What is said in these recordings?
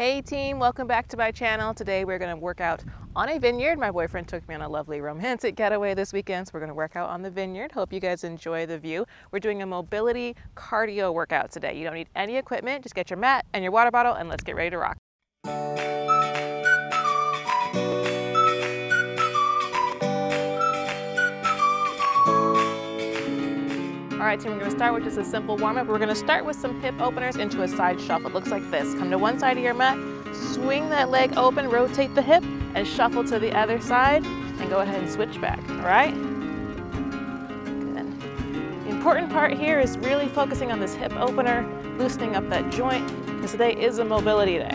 Hey team, welcome back to my channel. Today we're going to work out on a vineyard. My boyfriend took me on a lovely romantic getaway this weekend, so we're going to work out on the vineyard. Hope you guys enjoy the view. We're doing a mobility cardio workout today. You don't need any equipment, just get your mat and your water bottle and let's get ready to rock. All right, team, we're gonna start with just a simple warm-up. We're gonna start with some hip openers into a side shuffle. It looks like this. Come to one side of your mat, swing that leg open, rotate the hip, and shuffle to the other side, and go ahead and switch back, all right? Good. The important part here is really focusing on this hip opener, loosening up that joint, because today is a mobility day.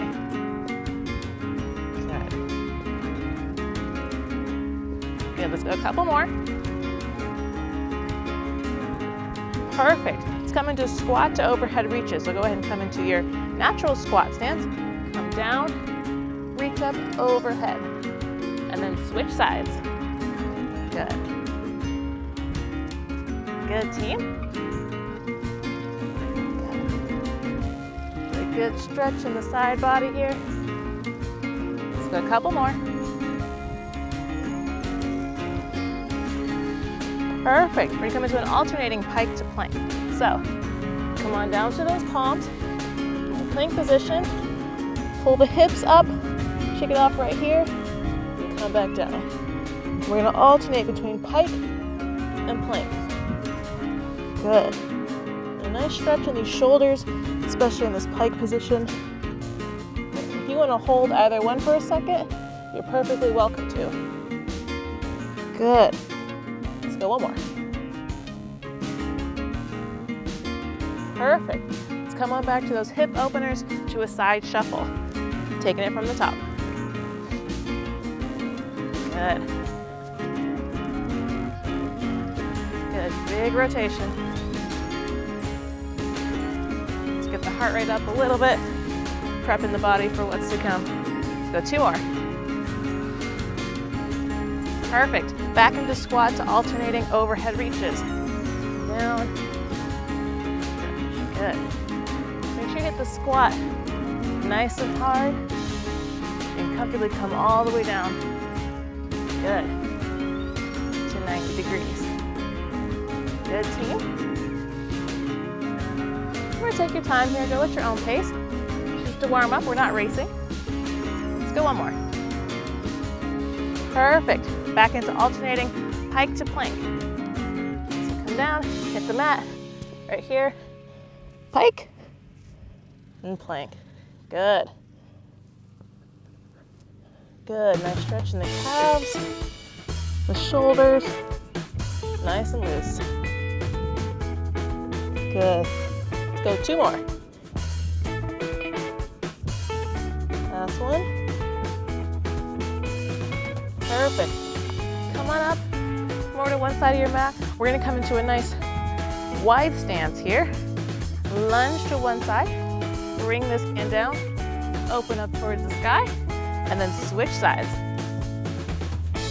Good, let's go a couple more. Perfect. Let's come into squat to overhead reaches. So go ahead and come into your natural squat stance. Come down, reach up, overhead. And then switch sides. Good. Good, team. Good. Good stretch in the side body here. Let's go a couple more. Perfect. We're going to come into an alternating pike to plank. So, come on down to those palms, plank position, pull the hips up, shake it off right here, and come back down. We're going to alternate between pike and plank. Good. A nice stretch in these shoulders, especially in this pike position. If you want to hold either one for a second, you're perfectly welcome to. Good. Let's go one more. Perfect. Let's come on back to those hip openers to a side shuffle. Taking it from the top. Good. Good, big rotation. Let's get the heart rate up a little bit, prepping the body for what's to come. Let's go two more. Perfect. Back into squat to alternating overhead reaches. Down. Good. Make sure you hit the squat nice and hard and comfortably come all the way down. Good. To 90 degrees. Good, team. We're going to take your time here. Go at your own pace. Just to warm up. We're not racing. Let's go one more. Perfect. Back into alternating pike to plank. So come down, hit the mat, right here, pike, and plank. Good. Good, nice stretch in the calves, the shoulders, nice and loose. Good. Let's go two more. Last one. Perfect. Come on up, come over to one side of your mat. We're gonna come into a nice wide stance here. Lunge to one side, bring this hand down, open up towards the sky, and then switch sides.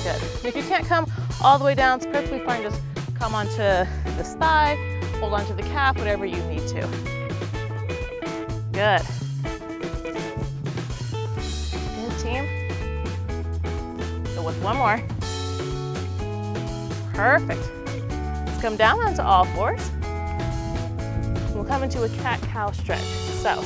Good. If you can't come all the way down, it's perfectly fine. Just come onto this thigh, hold onto the calf, whatever you need to. Good. Good, team. So with one more. Perfect. Let's come down onto all fours. We'll come into a cat-cow stretch. So,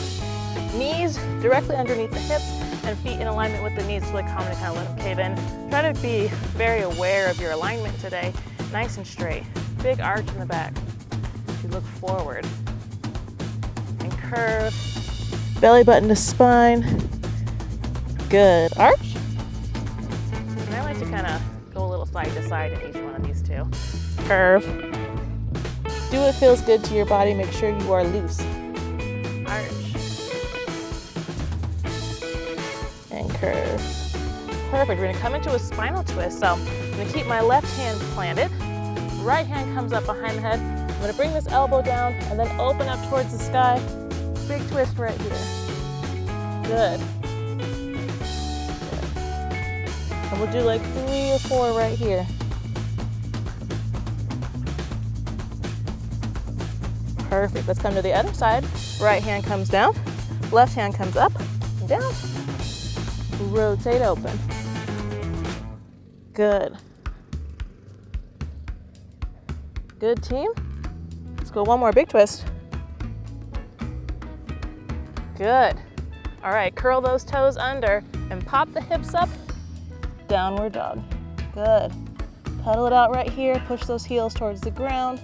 knees directly underneath the hips and feet in alignment with the knees. It's really common to kind of let them cave in. Try to be very aware of your alignment today. Nice and straight. Big arch in the back. If you look forward. And curve. Belly button to spine. Good. Arch. And I like to kind of go a little side to side in each one of these two. Curve. Do what feels good to your body. Make sure you are loose. Arch. And curve. Perfect. We're going to come into a spinal twist. So I'm going to keep my left hand planted. Right hand comes up behind the head. I'm going to bring this elbow down and then open up towards the sky. Big twist right here. Good. And we'll do like 3 or 4 right here. Perfect. Let's come to the other side. Right hand comes down, left hand comes up. down, rotate open. Good. Good, team. Let's go one more big twist. Good. All right, curl those toes under and pop the hips up, downward dog. Good. Pedal it out right here, push those heels towards the ground.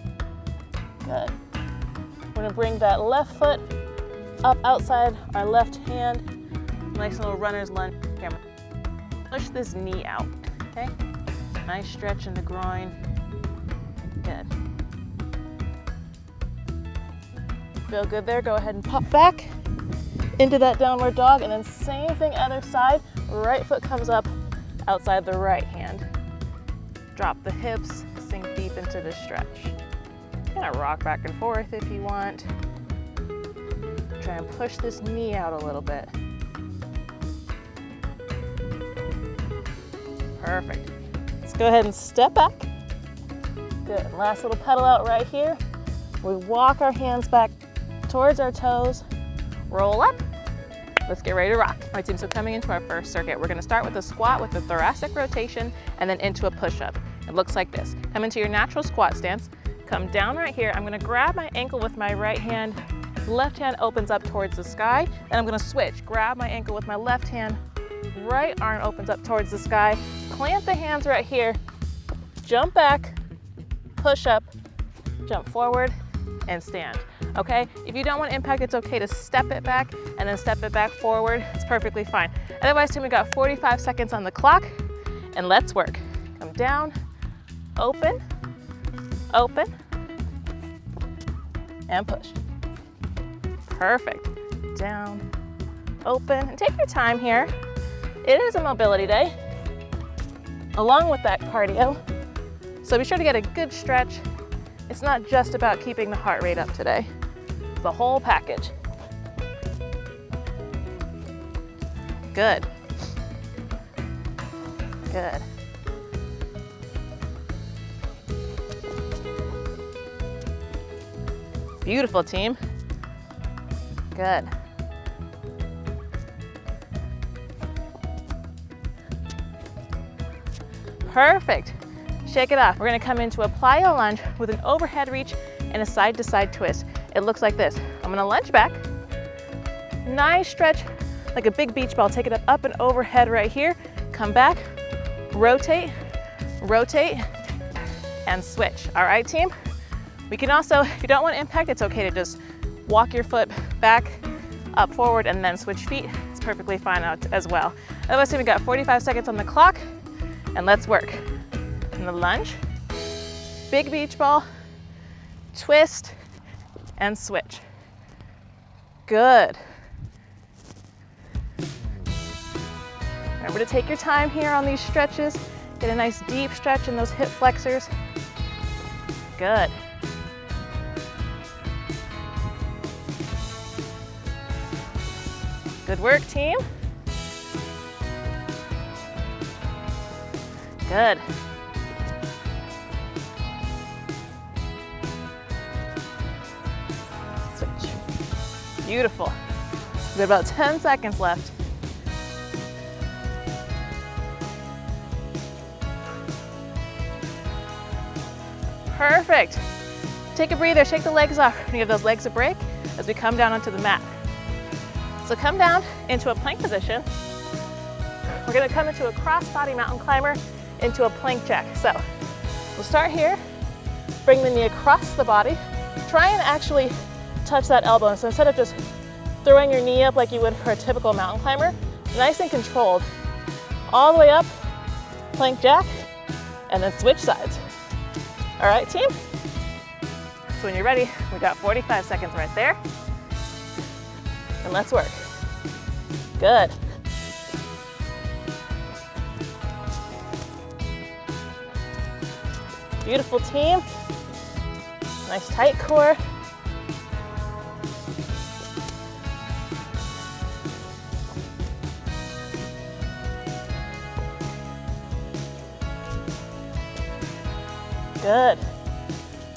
Good. We're gonna bring that left foot up outside our left hand. Nice little runner's lunge. Here, push this knee out, okay? Nice stretch in the groin. Good. Feel good there, go ahead and pop back into that downward dog, and then same thing other side. Right foot comes up outside the right hand. Drop the hips, sink deep into the stretch. Kind of rock back and forth if you want. Try and push this knee out a little bit. Perfect. Let's go ahead and step back. Good, last little pedal out right here. We walk our hands back towards our toes, roll up. Let's get ready to rock. All right, team, so coming into our first circuit, we're gonna start with a squat with a thoracic rotation and then into a push-up. It looks like this. Come into your natural squat stance, come down right here. I'm gonna grab my ankle with my right hand, left hand opens up towards the sky, and I'm gonna switch. Grab my ankle with my left hand, right arm opens up towards the sky, plant the hands right here, jump back, push up, jump forward, and stand. Okay, if you don't want impact, it's okay to step it back and then step it back forward. It's perfectly fine. Otherwise, team, we got 45 seconds on the clock, and let's work. Come down, open, open, and push. Perfect. Down, open, and take your time here. It is a mobility day, along with that cardio. So be sure to get a good stretch. It's not just about keeping the heart rate up today. It's the whole package. Good. Good. Beautiful, team. Good. Perfect. Shake it off. We're gonna come into a plyo lunge with an overhead reach and a side to side twist. It looks like this. I'm gonna lunge back. Nice stretch, like a big beach ball. Take it up and overhead right here. Come back, rotate, rotate, and switch. All right, team? We can also, if you don't want impact, it's okay to just walk your foot back, up, forward, and then switch feet. It's perfectly fine out as well. Otherwise, we got 45 seconds on the clock, and let's work. In the lunge, big beach ball, twist, and switch. Good. Remember to take your time here on these stretches. Get a nice deep stretch in those hip flexors. Good. Good work, team. Good. Switch. Beautiful. We have about 10 seconds left. Perfect. Take a breather, shake the legs off. We're gonna give those legs a break as we come down onto the mat. So come down into a plank position. We're gonna come into a cross-body mountain climber into a plank jack. So we'll start here, bring the knee across the body. Try and actually touch that elbow. So instead of just throwing your knee up like you would for a typical mountain climber, nice and controlled. All the way up, plank jack, and then switch sides. All right, team? So when you're ready, we got 45 seconds right there. And let's work. Good. Beautiful, team. Nice tight core. Good.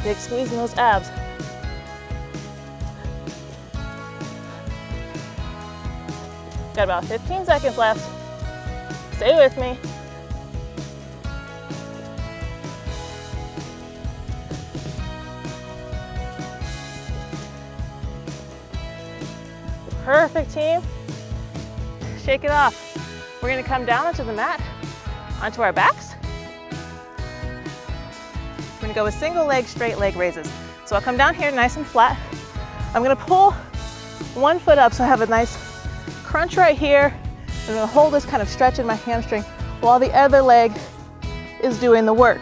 Big squeeze in those abs. Got about 15 seconds left. Stay with me. Perfect, team. Shake it off. We're gonna come down onto the mat, onto our backs. We're gonna go with single leg, straight leg raises. So I'll come down here nice and flat. I'm gonna pull one foot up so I have a nice crunch right here. I'm gonna hold this kind of stretch in my hamstring while the other leg is doing the work.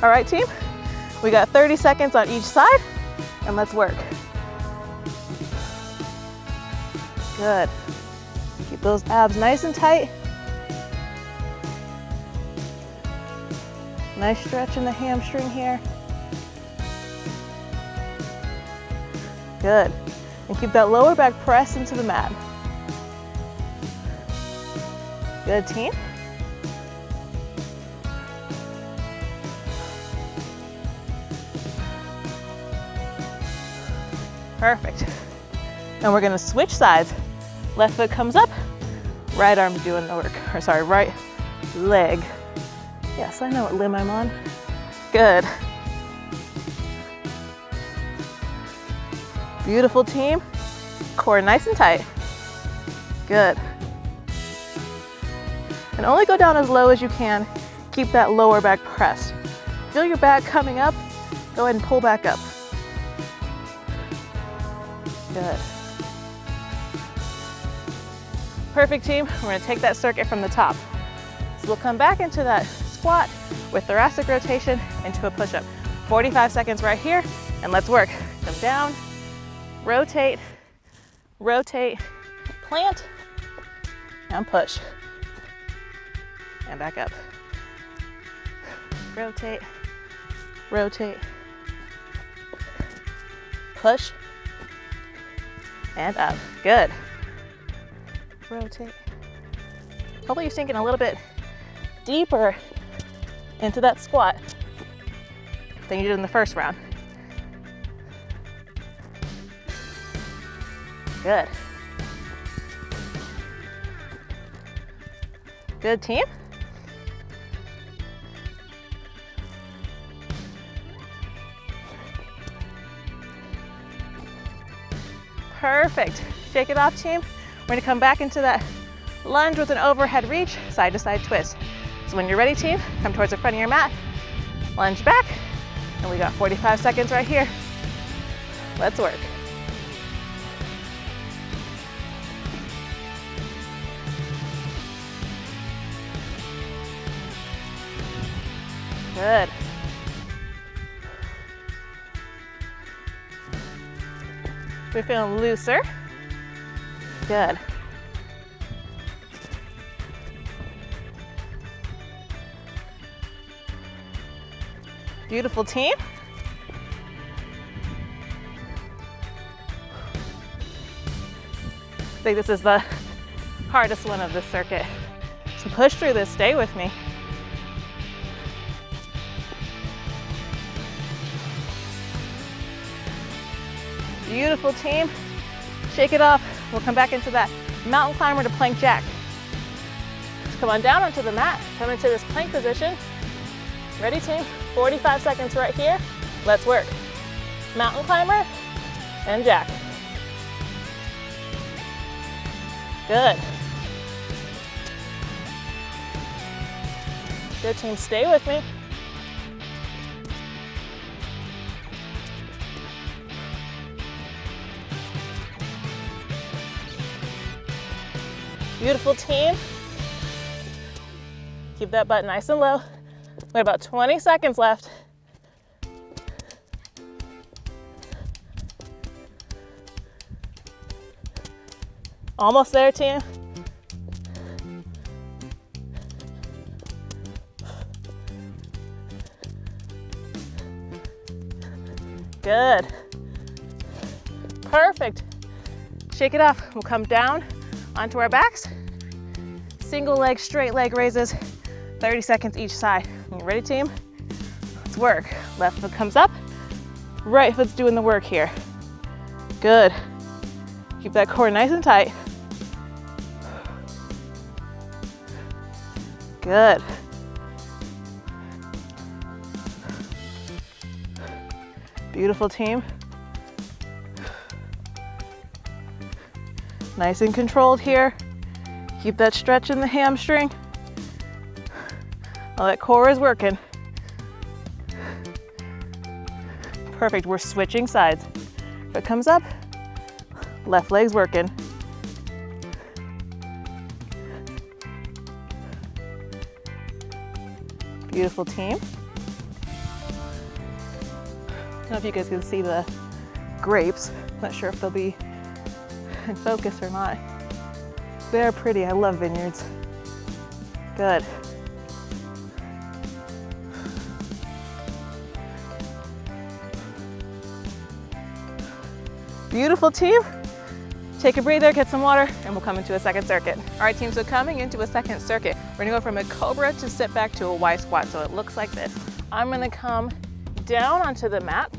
All right, team? We got 30 seconds on each side, and let's work. Good. Keep those abs nice and tight. Nice stretch in the hamstring here. Good. And keep that lower back press into the mat. Good, team. Perfect. And we're gonna switch sides. Left foot comes up, right arm doing the work. Or sorry, right leg. Yes, I know what limb I'm on. Good. Beautiful, team. Core nice and tight. Good. And only go down as low as you can. Keep that lower back pressed. Feel your back coming up. Go ahead and pull back up. Good. Perfect, team. We're gonna take that circuit from the top. So we'll come back into that squat with thoracic rotation into a push-up. 45 seconds right here, and let's work. Come down, rotate, rotate, plant, and push. And back up. Rotate, rotate, push, and up. Good. Rotate. Hopefully you're sinking a little bit deeper into that squat than you did in the first round. Good. Good, team. Perfect. Shake it off, team. We're gonna come back into that lunge with an overhead reach, side to side twist. So when you're ready, team, come towards the front of your mat, lunge back, and we got 45 seconds right here. Let's work. Good. We're feeling looser. Good. Beautiful, team. I think this is the hardest one of this circuit. So push through this, stay with me. Beautiful, team. Shake it off. We'll come back into that mountain climber to plank jack. So come on down onto the mat. Come into this plank position. Ready, team? 45 seconds right here. Let's work. Mountain climber and jack. Good. Good, team. Stay with me. Beautiful, team. Keep that butt nice and low. We got about 20 seconds left. Almost there, team. Good. Perfect. Shake it off. We'll come down onto our backs. Single leg, straight leg raises, 30 seconds each side. You ready, team? Let's work. Left foot comes up, right foot's doing the work here. Good. Keep that core nice and tight. Good. Beautiful, team. Nice and controlled here. Keep that stretch in the hamstring. Oh, that core is working. Perfect, we're switching sides. If it comes up, left leg's working. Beautiful, team. I don't know if you guys can see the grapes. Not sure if they'll be in focus or not. They're pretty, I love vineyards. Good. Beautiful, team. Take a breather, get some water, and we'll come into a second circuit. All right, team, so coming into a second circuit, we're gonna go from a cobra to sit back to a Y squat. So it looks like this. I'm gonna come down onto the mat.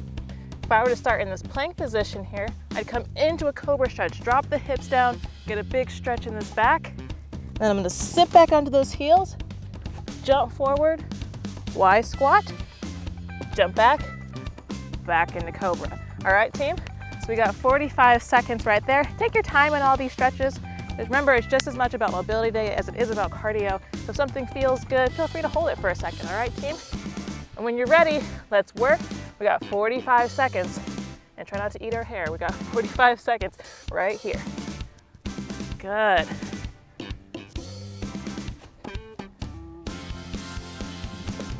If I were to start in this plank position here, I'd come into a cobra stretch, drop the hips down, get a big stretch in this back. Then I'm gonna sit back onto those heels, jump forward, Y squat, jump back, back into cobra. All right, team? So we got 45 seconds right there. Take your time in all these stretches. Just remember, it's just as much about mobility day as it is about cardio. So if something feels good, feel free to hold it for a second, all right, team? And when you're ready, let's work. We got 45 seconds. And try not to eat our hair. We got 45 seconds right here. Good.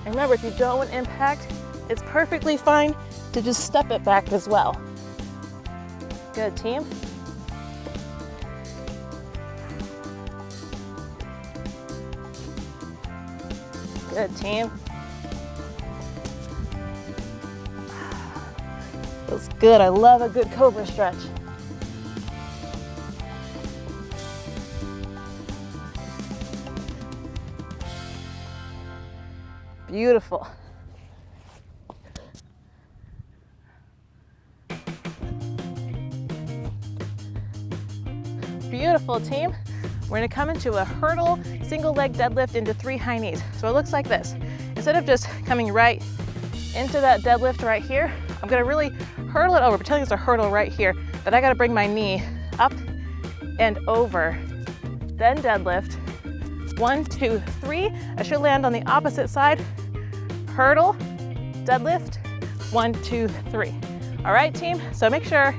And remember, if you don't want impact, it's perfectly fine to just step it back as well. Good, team. Good, team. Feels good. I love a good cobra stretch. Beautiful. Beautiful, team. We're gonna come into a hurdle single leg deadlift into 3 high knees. So it looks like this. Instead of just coming right into that deadlift right here, I'm gonna really hurdle it over, pretending it's a hurdle right here, but I gotta bring my knee up and over, then deadlift. 1, 2, 3. I should land on the opposite side. Hurdle, deadlift, 1, 2, 3. All right, team, so make sure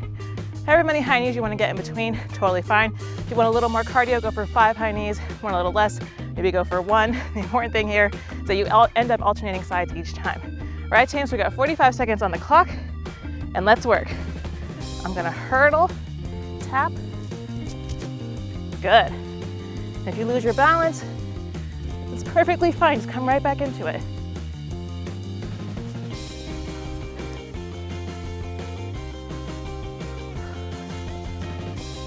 however many high knees you wanna get in between, totally fine. If you want a little more cardio, go for 5 high knees. If you want a little less, maybe go for 1. The important thing here is that you end up alternating sides each time. All right, team, so we got 45 seconds on the clock, and let's work. I'm gonna hurdle, tap. Good. If you lose your balance, it's perfectly fine. Just come right back into it.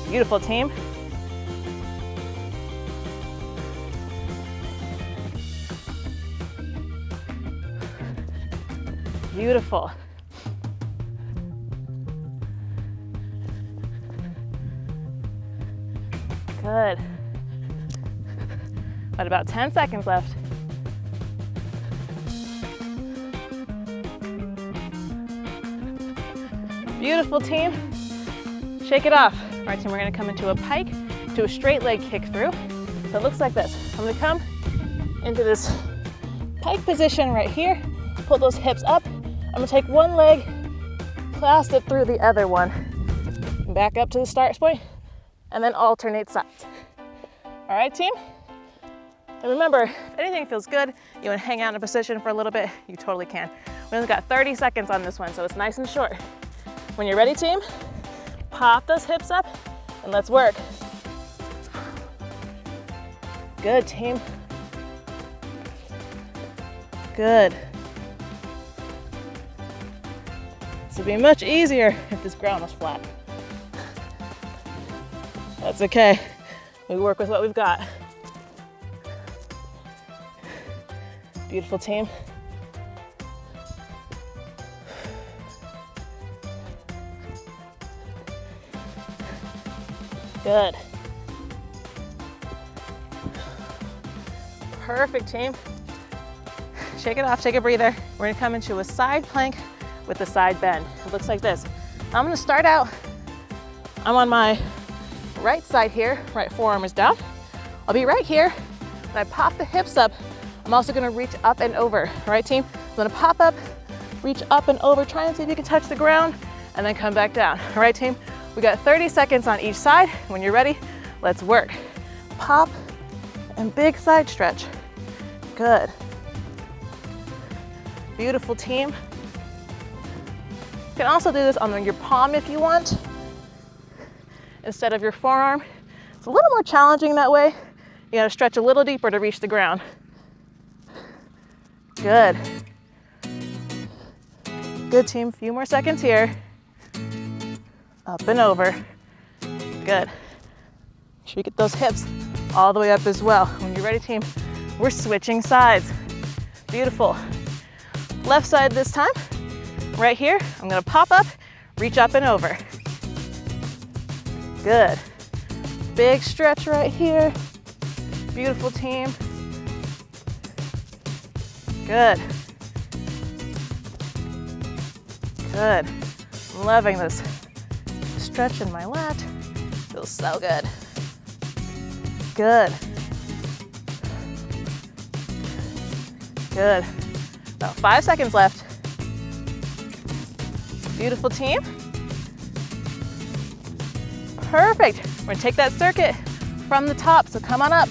Beautiful, team. Beautiful. Good. Got about 10 seconds left. Beautiful, team. Shake it off. All right, team, we're gonna come into a pike to a straight leg kick through. So it looks like this. I'm gonna come into this pike position right here, pull those hips up. I'm gonna take one leg, clasp it through the other one, back up to the start point, and then alternate sides. All right, team? And remember, if anything feels good, you wanna hang out in a position for a little bit, you totally can. We only got 30 seconds on this one, so it's nice and short. When you're ready, team, pop those hips up and let's work. Good, team. Good. This would be much easier if this ground was flat. That's okay. We work with what we've got. Beautiful, team. Good. Perfect, team. Shake it off, take a breather. We're gonna come into a side plank with a side bend. It looks like this. I'm gonna start out, I'm on my right side here, right forearm is down. I'll be right here, and I pop the hips up. I'm also gonna reach up and over, all right, team? I'm gonna pop up, reach up and over, try and see if you can touch the ground, and then come back down, all right, team? We got 30 seconds on each side. When you're ready, let's work. Pop and big side stretch. Good. Beautiful, team. You can also do this on your palm if you want, instead of your forearm. It's a little more challenging that way. You gotta stretch a little deeper to reach the ground. Good. Good, team. A few more seconds here. Up and over. Good. Make sure you get those hips all the way up as well. When you're ready, team, we're switching sides. Beautiful. Left side this time. Right here, I'm gonna pop up, reach up and over. Good. Big stretch right here. Beautiful, team. Good. Good. I'm loving this stretch in my lat. Feels so good. Good. Good. About 5 seconds left. Beautiful, team. Perfect. We're gonna take that circuit from the top, so come on up.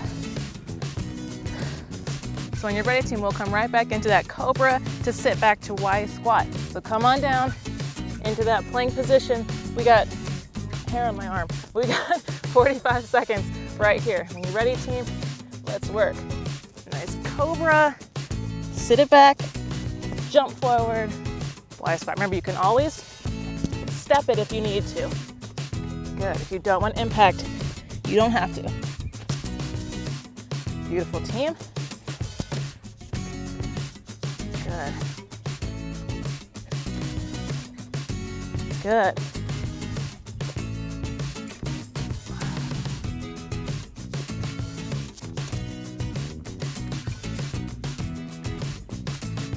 So when you're ready, team, we'll come right back into that cobra to sit back to Y squat. So come on down into that plank position. We got hair on my arm. We got 45 seconds right here. When you're ready, team, let's work. Nice cobra, sit it back, jump forward, Y squat. Remember, you can always step it if you need to. Good. If you don't want impact, you don't have to. Beautiful, team. Good. Good.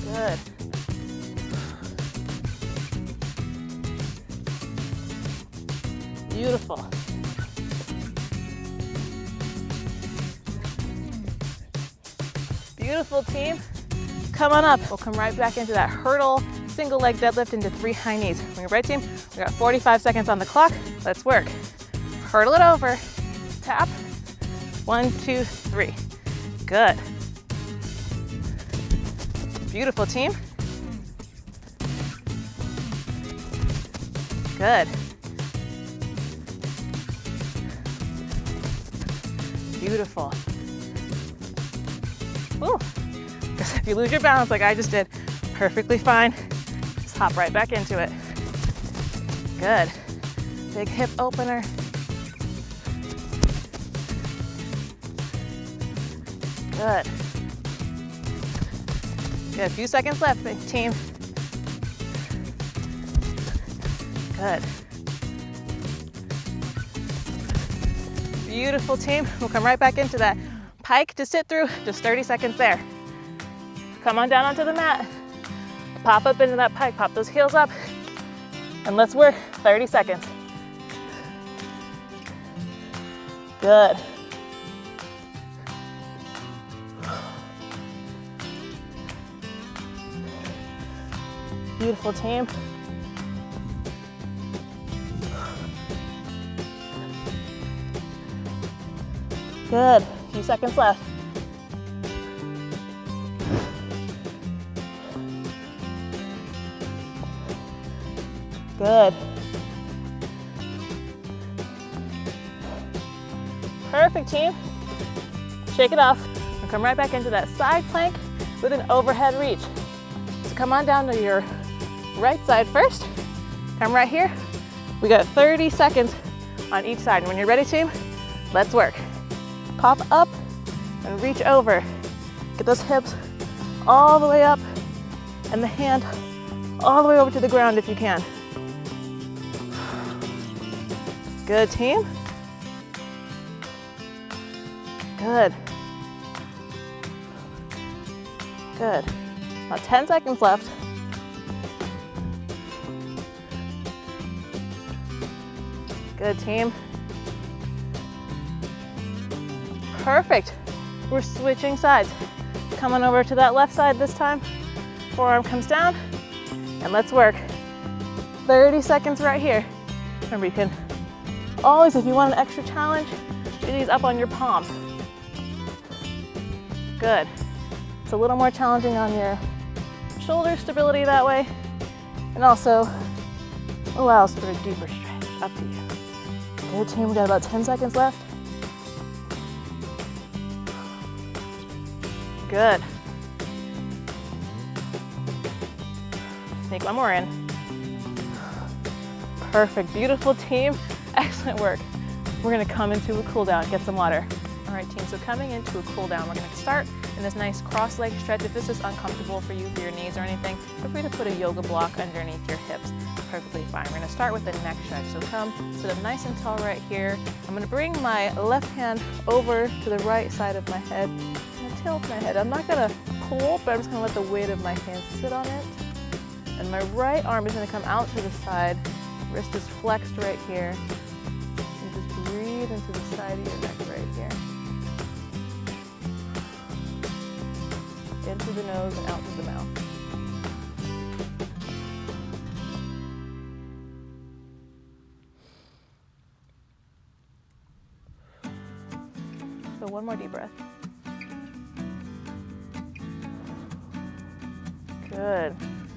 Good. Beautiful. Beautiful, team. Come on up. We'll come right back into that hurdle, single leg deadlift into 3 high knees. When you're ready, team, we got 45 seconds on the clock. Let's work. Hurdle it over, tap. 1, 2, 3. Good. Beautiful, team. Good. Beautiful. Ooh. Because if you lose your balance like I just did, perfectly fine. Just hop right back into it. Good. Big hip opener. Good. Good. A few seconds left, team. Good. Beautiful, team. We'll come right back into that pike to sit through. Just 30 seconds there. Come on down onto the mat. Pop up into that pike. Pop those heels up. And let's work 30 seconds. Good. Beautiful, team. Good. A few seconds left. Good. Perfect, team. Shake it off and come right back into that side plank with an overhead reach. So come on down to your right side first. Come right here. We got 30 seconds on each side. And when you're ready, team, let's work. Pop up and reach over. Get those hips all the way up and the hand all the way over to the ground if you can. Good, team. Good. Good. About 10 seconds left. Good, team. Perfect. We're switching sides. Coming over to that left side this time. Forearm comes down, and let's work. 30 seconds right here. Remember, you can always, if you want an extra challenge, do these up on your palm. Good. It's a little more challenging on your shoulder stability that way, and also allows for a deeper stretch. Up to you. Good, team. We got about 10 seconds left. Good. Sneak one more in. Perfect, beautiful, team. Excellent work. We're gonna come into a cool down, get some water. All right, team, so coming into a cool down, we're gonna start in this nice cross leg stretch. If this is uncomfortable for you, for your knees or anything, feel free to put a yoga block underneath your hips. Perfectly fine. We're gonna start with the neck stretch. So come sit up nice and tall right here. I'm gonna bring my left hand over to the right side of my head. I'm gonna tilt my head. I'm not gonna pull, but I'm just gonna let the weight of my hand sit on it. And my right arm is gonna come out to the side. Wrist is flexed right here. And just breathe into the side of your neck right here. In through the nose and out through the mouth. So one more deep breath. Good.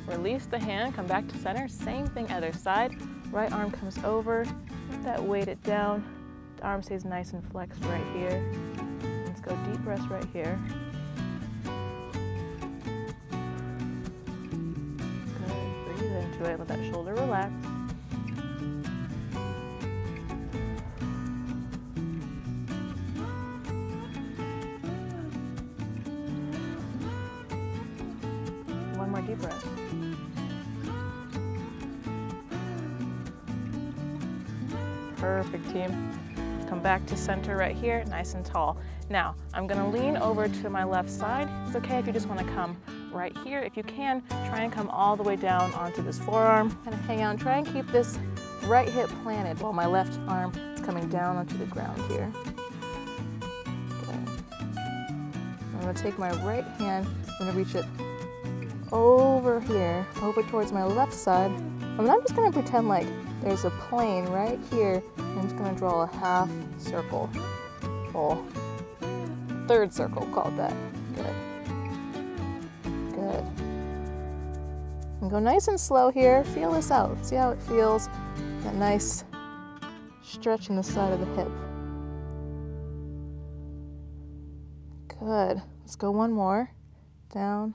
Release the hand, come back to center. Same thing other side. Right arm comes over. Let that weight it down. The arm stays nice and flexed right here. Let's go deep breaths right here. Good. Breathe into it. Let that shoulder relax. One more deep breath. Perfect, team. Come back to center right here, nice and tall. Now, I'm gonna lean over to my left side. It's okay if you just wanna come right here. If you can, try and come all the way down onto this forearm. Kind of hang out and try and keep this right hip planted while my left arm is coming down onto the ground here. Okay. I'm gonna take my right hand, I'm gonna reach it over here, over towards my left side. And I'm just gonna pretend like there's a plane right here. I'm just gonna draw a half circle. Full. Third circle, call it that. Good. Good. And go nice and slow here. Feel this out. See how it feels? That nice stretch in the side of the hip. Good. Let's go one more. Down.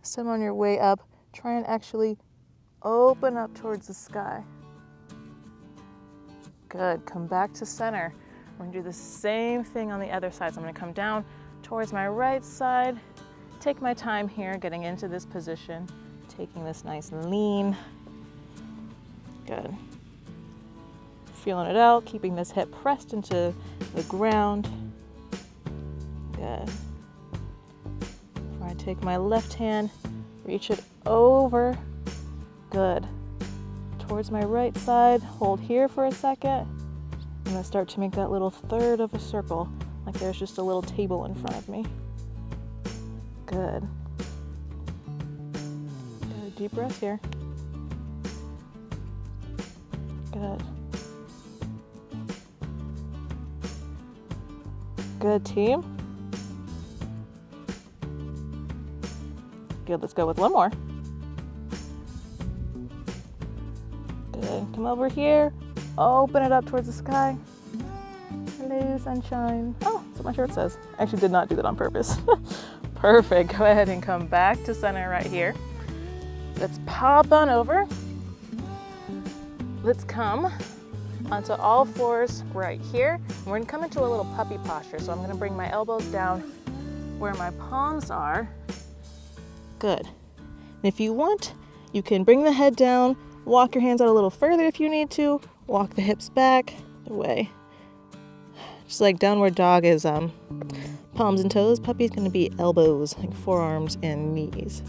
This time on your way up, try and actually open up towards the sky. Good, come back to center. We're gonna do the same thing on the other side. So I'm gonna come down towards my right side. Take my time here, getting into this position, taking this nice and lean. Good. Feeling it out, keeping this hip pressed into the ground. Good. I take my left hand, reach it over. Good. Towards my right side, hold here for a second. I'm gonna start to make that little third of a circle, like there's just a little table in front of me. Good. Good, deep breath here. Good. Good, team. Good, let's go with one more. Good, come over here, open it up towards the sky. Hello, sunshine. Oh, that's what my shirt says. I actually did not do that on purpose. Perfect, go ahead and come back to center right here. Let's pop on over. Let's come onto all fours right here. We're gonna come into a little puppy posture. So I'm gonna bring my elbows down where my palms are. Good. And if you want, you can bring the head down, walk your hands out a little further if you need to, walk the hips back, away. Just like downward dog is palms and toes. Puppy's gonna be elbows, like forearms and knees.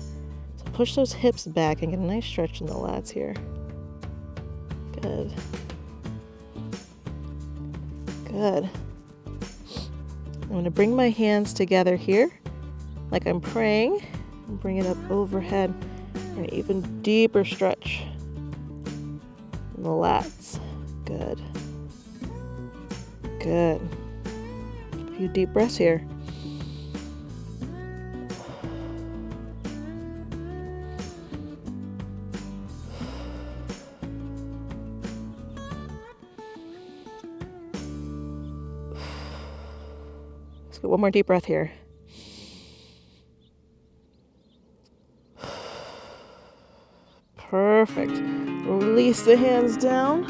So push those hips back and get a nice stretch in the lats here. Good. Good. I'm gonna bring my hands together here, like I'm praying, and bring it up overhead. An even deeper stretch in the lats. Good. Good. A few deep breaths here. Let's get one more deep breath here. Perfect. Release the hands down.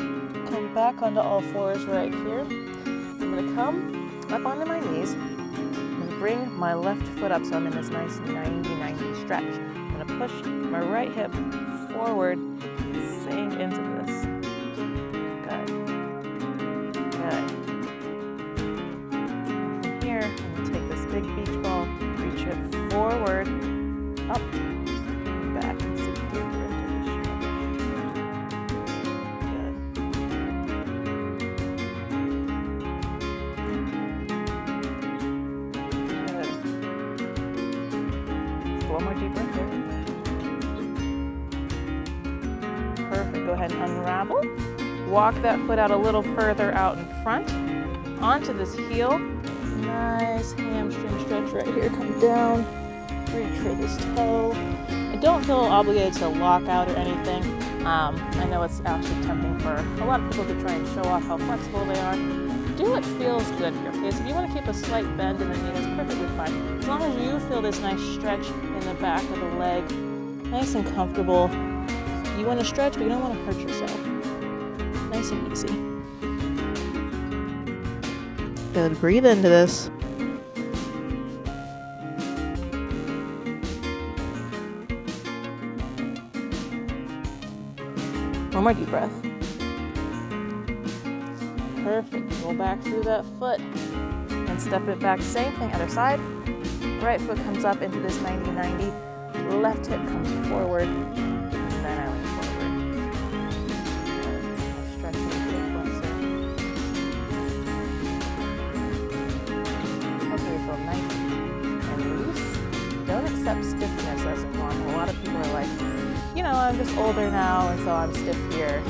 Come back onto all fours right here. I'm going to come up onto my knees and bring my left foot up so I'm in this nice 90-90 stretch. I'm going to push my right hip forward and sink into this. Good. Good. From here, I'm going to take this big beach ball, reach it forward, up, back, and sink deeper into the stretch. One more deep breath here. Perfect. Go ahead and unravel. Walk that foot out a little further out in front. Onto this heel. Nice hamstring stretch right here. Come down. Reach for this toe. And don't feel obligated to lock out or anything. I know it's actually tempting for a lot of people to try and show off how flexible they are. Do what feels good here, okay? So if you want to keep a slight bend in the knee, that's perfectly fine. As long as you feel this nice stretch in the back of the leg, nice and comfortable. You want to stretch, but you don't want to hurt yourself. Nice and easy. Good, breathe into this. One more deep breath. Perfect. Roll back through that foot and step it back. Same thing, other side. Right foot comes up into this 90-90. Left hip comes forward. And then I lean forward. Stretch into the flexor. Okay, feel nice and loose. Don't accept stiffness as normal. A lot of people are like, you know, I'm just older now and so I'm stiff here.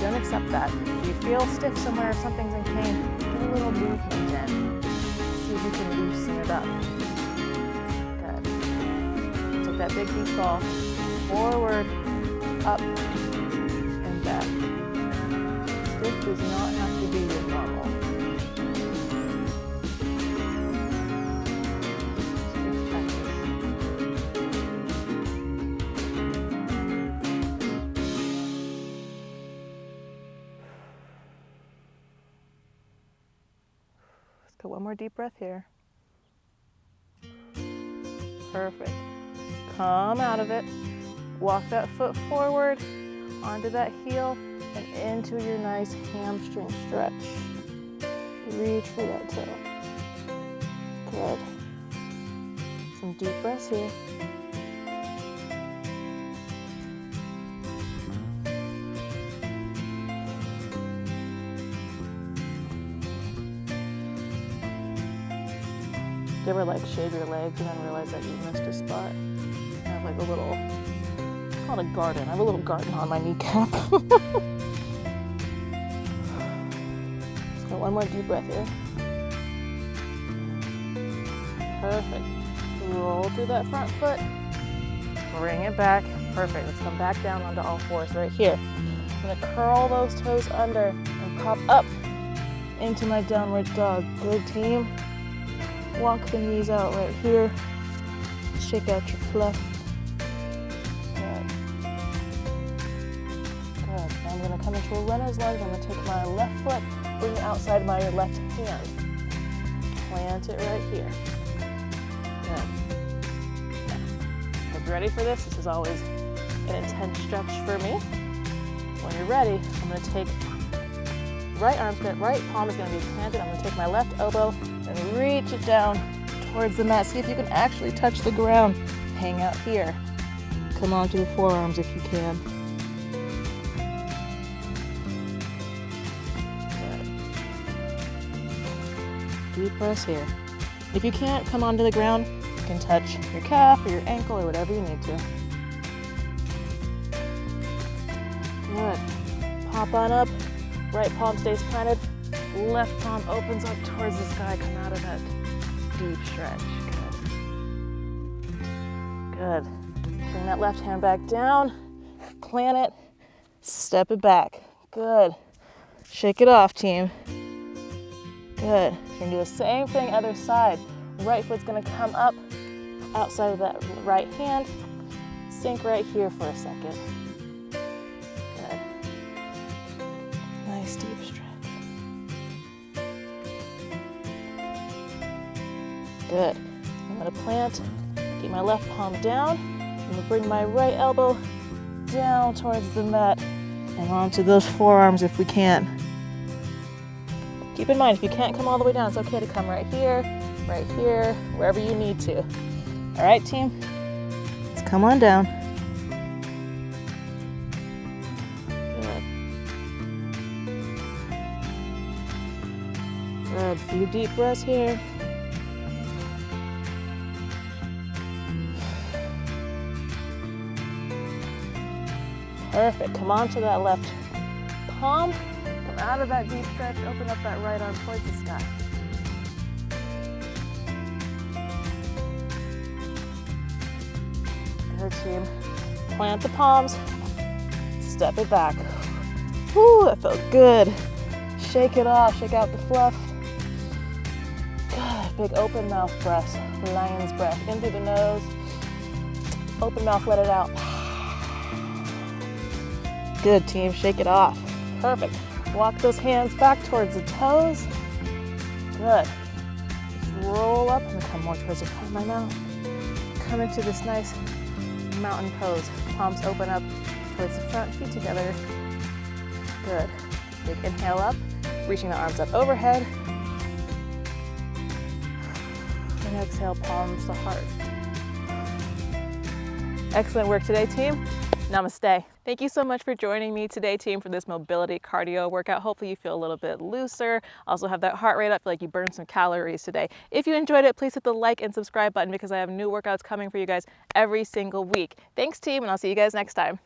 Don't accept that. If you feel stiff somewhere, if something's in pain, get a little movement in. See if you can loosen it up. Good. Take that big deep ball forward, up, and back. Stiff does not have to be your normal. Go one more deep breath here. Perfect. Come out of it. Walk that foot forward onto that heel and into your nice hamstring stretch. Reach for that toe. Good. Some deep breaths here. You ever like shave your legs and then realize that you missed a spot? I have like a little, it's called a garden. I have a little garden on my kneecap. Let's go one more deep breath here. Perfect. Roll through that front foot. Bring it back. Perfect. Let's come back down onto all fours right here. I'm gonna curl those toes under and pop up into my downward dog. Good, team. Walk the knees out right here. Shake out your fluff. Good. Good. Now I'm going to come into a runner's lunge. I'm going to take my left foot, bring it outside my left hand. Plant it right here. Good. Now, if you're ready for this, this is always an intense stretch for me. When you're ready, I'm going to take right palm is going to be planted. I'm going to take my left elbow and reach it down towards the mat. See if you can actually touch the ground. Hang out here. Come onto the forearms if you can. Good. Deep breaths here. If you can't come onto the ground, you can touch your calf or your ankle or whatever you need to. Good. Pop on up. Right palm stays planted. Left palm opens up towards the sky. Come out of that deep stretch. Good. Bring that left hand back down. Plant it. Step it back. Good. Shake it off, team. Good. You're gonna do the same thing other side. Right foot's gonna come up outside of that right hand. Sink right here for a second. Good. Nice deep stretch. Good. I'm gonna plant, keep my left palm down. I'm gonna bring my right elbow down towards the mat and onto those forearms if we can. Keep in mind, if you can't come all the way down, it's okay to come right here, wherever you need to. All right, team? Let's come on down. Good. Good. A few deep breaths here. Perfect. Come on to that left palm. Come out of that deep stretch. Open up that right arm towards the sky. Good, team. Plant the palms. Step it back. Whew, that felt good. Shake it off. Shake out the fluff. Good. Big open mouth breaths. Lion's breath. In through the nose. Open mouth, let it out. Good, team. Shake it off. Perfect. Walk those hands back towards the toes. Good. Just roll up and come more towards the front of my mouth. Come into this nice mountain pose. Palms open up towards the front, feet together. Good. Big inhale up, reaching the arms up overhead. And exhale, palms to heart. Excellent work today, team. Namaste. Thank you so much for joining me today, team, for this mobility cardio workout. Hopefully you feel a little bit looser. Also have that heart rate up, feel like you burned some calories today. If you enjoyed it, please hit the like and subscribe button because I have new workouts coming for you guys every single week. Thanks, team, and I'll see you guys next time.